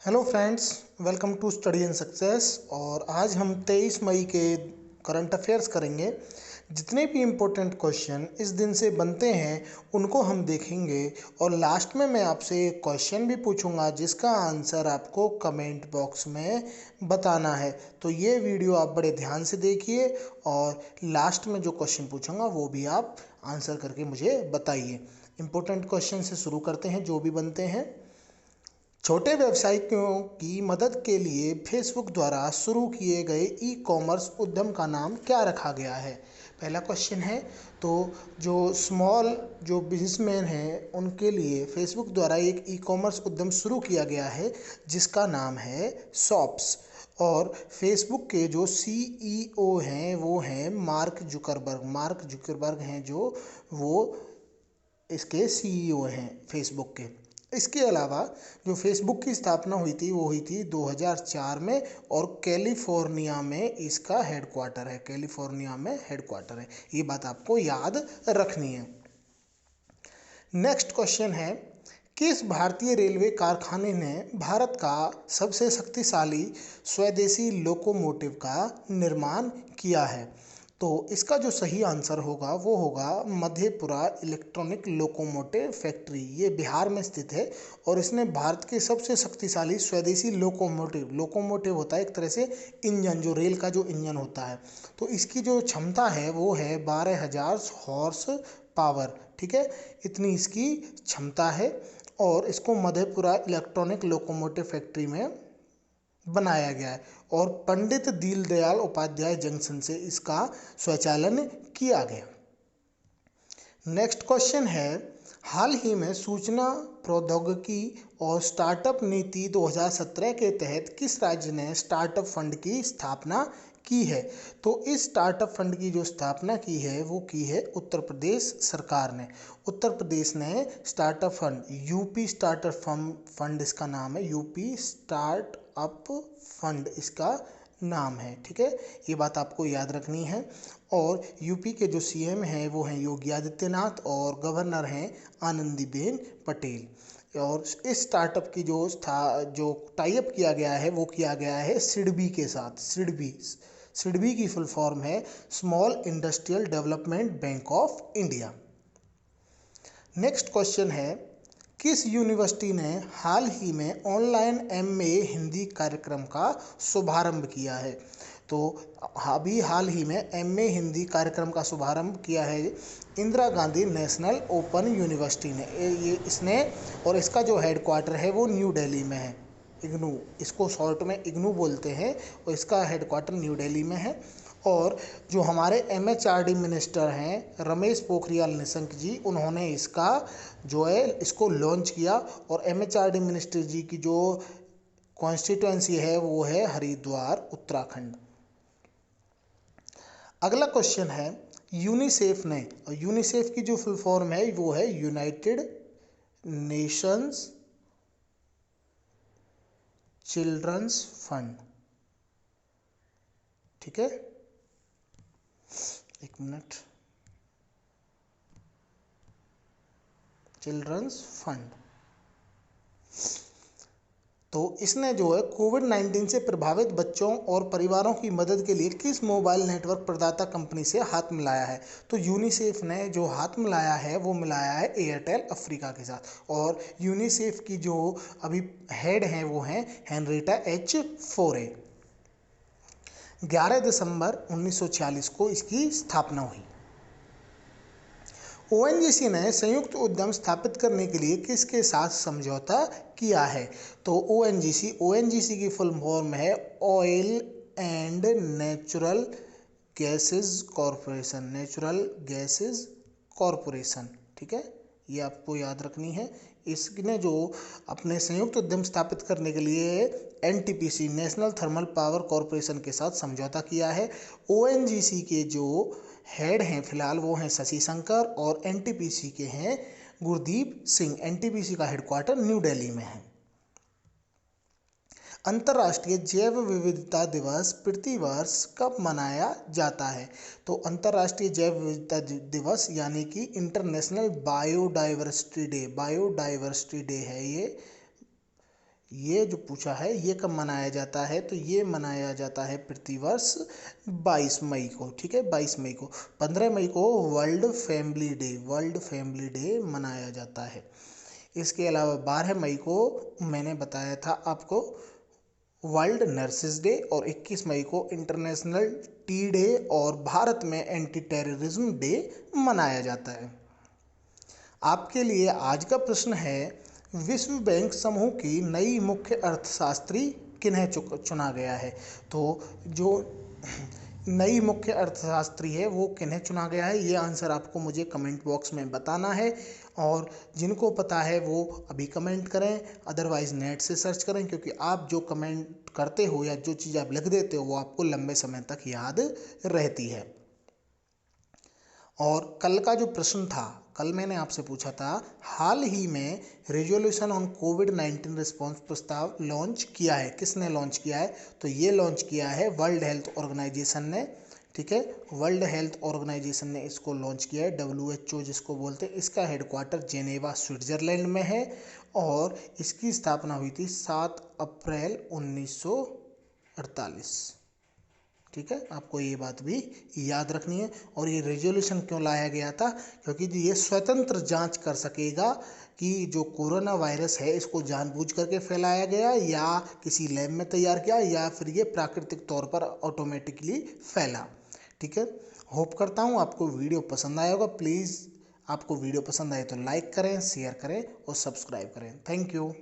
Hello friends, welcome to study and success. और आज हम 23 मई के करंट अफेयर्स करेंगे। जितने भी इम्पोर्टेंट क्वेश्चन इस दिन से बनते हैं उनको हम देखेंगे। और लास्ट में मैं आपसे एक क्वेश्चन भी पूछूंगा जिसका आंसर आपको कमेंट बॉक्स में बताना है। तो ये वीडियो आप बड़े ध्यान से देखिए और लास्ट में जो क्वेश्चन पूछूंगा वो भी आप आंसर करके मुझे बताइए। इम्पोर्टेंट क्वेश्चन से शुरू करते हैं जो भी बनते हैं। छोटे व्यवसायियों की मदद के लिए फेसबुक द्वारा शुरू किए गए ई कॉमर्स उद्यम का नाम क्या रखा गया है? पहला क्वेश्चन है। तो जो स्मॉल जो बिजनेसमैन हैं उनके लिए फेसबुक द्वारा एक ई कॉमर्स उद्यम शुरू किया गया है जिसका नाम है शॉप्स। और फेसबुक के जो सीईओ हैं वो हैं मार्क जुकरबर्ग हैं जो वो इसके सीईओ हैं फेसबुक के। इसके अलावा जो फेसबुक की स्थापना हुई थी वो हुई थी 2004 में और कैलिफोर्निया में इसका हेडक्वार्टर है। ये बात आपको याद रखनी है। नेक्स्ट क्वेश्चन है। किस भारतीय रेलवे कारखाने ने भारत का सबसे शक्तिशाली स्वदेशी लोकोमोटिव का निर्माण किया है? तो इसका जो सही आंसर होगा वो होगा मधेपुरा इलेक्ट्रॉनिक लोकोमोटिव फैक्ट्री। ये बिहार में स्थित है और इसने भारत के सबसे शक्तिशाली स्वदेशी लोकोमोटिव होता है एक तरह से इंजन, जो रेल का जो इंजन होता है। तो इसकी जो क्षमता है वो है 12,000 हॉर्स पावर। ठीक है, इतनी इसकी क्षमता है और इसको मधेपुरा इलेक्ट्रॉनिक लोकोमोटिव फैक्ट्री में बनाया गया है और पंडित दीनदयाल उपाध्याय जंक्शन से इसका स्वचालन किया गया। नेक्स्ट क्वेश्चन है। हाल ही में सूचना प्रौद्योगिकी और स्टार्टअप नीति 2017 के तहत किस राज्य ने स्टार्टअप फंड की स्थापना की है? तो इस स्टार्टअप फंड की जो स्थापना की है वो की है उत्तर प्रदेश सरकार ने। उत्तर प्रदेश ने startup fund, UP startup fund इसका नाम है, यूपी स्टार्टअप फंड इसका नाम है। ठीक है, ये बात आपको याद रखनी है। और यूपी के जो सीएम हैं वो हैं योगी आदित्यनाथ और गवर्नर हैं आनंदीबेन पटेल। और इस स्टार्टअप की जो टाई अप किया गया है वो किया गया है सिडबी के साथ। सिडबी की फुल फॉर्म है small industrial development bank of India. Next question है। किस यूनिवर्सिटी ने हाल ही में ऑनलाइन एमए हिंदी कार्यक्रम का शुभारंभ किया है? तो अभी हाल ही में एमए हिंदी कार्यक्रम का शुभारंभ किया है Indira Gandhi national open university ने। ये इसने और इसका जो हेडक्वार्टर है वो न्यू दिल्ली में है। इग्नू, इसको शॉर्ट में इग्नू बोलते हैं और इसका हेडक्वार्टर न्यू दिल्ली में है। और जो हमारे एमएचआरडी मिनिस्टर हैं रमेश पोखरियाल निशंक जी, उन्होंने इसका जो है इसको लॉन्च किया। और एमएचआरडी मिनिस्टर जी की जो कॉन्स्टिट्यूएंसी है वो है हरिद्वार उत्तराखंड। अगला क्वेश्चन है। यूनिसेफ ने, और यूनिसेफ की जो फुल फॉर्म है वो है यूनाइटेड नेशंस चिल्ड्रंस फंड। ठीक है, एक मिनट, चिल्ड्रंस फंड। तो इसने जो है कोविड-19 से प्रभावित बच्चों और परिवारों की मदद के लिए किस मोबाइल नेटवर्क प्रदाता कंपनी से हाथ मिलाया है? तो यूनिसेफ ने जो हाथ मिलाया है वो मिलाया है एयरटेल अफ्रीका के साथ। और यूनिसेफ की जो अभी हेड हैं वो हैं हेनरिटा एच फोरे। 11 दिसंबर 1946 को इसकी स्थापना हुई। ओएनजीसी ने संयुक्त उद्यम स्थापित करने के लिए किसके साथ समझौता किया है? तो ओएनजीसी की फुल फॉर्म है oil and natural gases corporation. ठीक है, ये आपको याद रखनी है। इसने जो अपने संयुक्त उद्यम स्थापित करने के लिए NTPC national thermal power corporation के साथ समझौता किया है। ओएनजीसी के जो हेड हैं फिलहाल वो हैं शशि शंकर और एनटीपीसी के हैं गुरदीप सिंह। एनटीपीसी का हेडक्वार्टर न्यू दिल्ली में है। अंतर्राष्ट्रीय जैव विविधता दिवस प्रतिवर्ष कब मनाया जाता है? तो अंतर्राष्ट्रीय जैव विविधता दिवस यानी कि इंटरनेशनल बायोडाइवर्सिटी डे है ये जो पूछा है ये कब मनाया जाता है, तो ये मनाया जाता है प्रतिवर्ष 22 मई को। ठीक है, 22 मई को। 15 मई को वर्ल्ड फैमिली डे मनाया जाता है। इसके अलावा 12 मई को मैंने बताया था आपको वर्ल्ड नर्सेज डे, और 21 मई को इंटरनेशनल टी डे और भारत में एंटी टेररिज्म डे मनाया जाता है। आपके लिए आज का प्रश्न है, विश्व बैंक समूह की नई मुख्य अर्थशास्त्री किन्हें चुना गया है। तो जो नई मुख्य अर्थशास्त्री है वो किन्हें चुना गया है, ये आंसर आपको मुझे कमेंट बॉक्स में बताना है। और जिनको पता है वो अभी कमेंट करें, अदरवाइज़ नेट से सर्च करें, क्योंकि आप जो कमेंट करते हो या जो चीज़ आप लिख देते हो वो आपको लंबे समय तक याद रहती है। और कल का जो प्रश्न था, कल मैंने आपसे पूछा था, हाल ही में रेजोल्यूशन ऑन कोविड-19 रिस्पॉन्स प्रस्ताव लॉन्च किया है, किसने लॉन्च किया है, तो ये लॉन्च किया है वर्ल्ड हेल्थ ऑर्गेनाइजेशन ने। ठीक है, वर्ल्ड हेल्थ ऑर्गेनाइजेशन ने इसको लॉन्च किया है, WHO जिसको बोलते हैं। इसका हेडक्वार्टर जेनेवा स्विट्जरलैंड में है और इसकी स्थापना हुई थी 7 अप्रैल 1948। ठीक है, आपको ये बात भी याद रखनी है। और ये रेजोल्यूशन क्यों लाया गया था, क्योंकि ये स्वतंत्र जांच कर सकेगा कि जो कोरोना वायरस है इसको जानबूझ करके फैलाया गया या किसी लैब में तैयार किया या फिर ये प्राकृतिक तौर पर ऑटोमेटिकली फैला। ठीक है, होप करता हूँ आपको वीडियो पसंद आया होगा। प्लीज़ आपको वीडियो पसंद आए तो लाइक करें, शेयर करें और सब्सक्राइब करें। Thank you.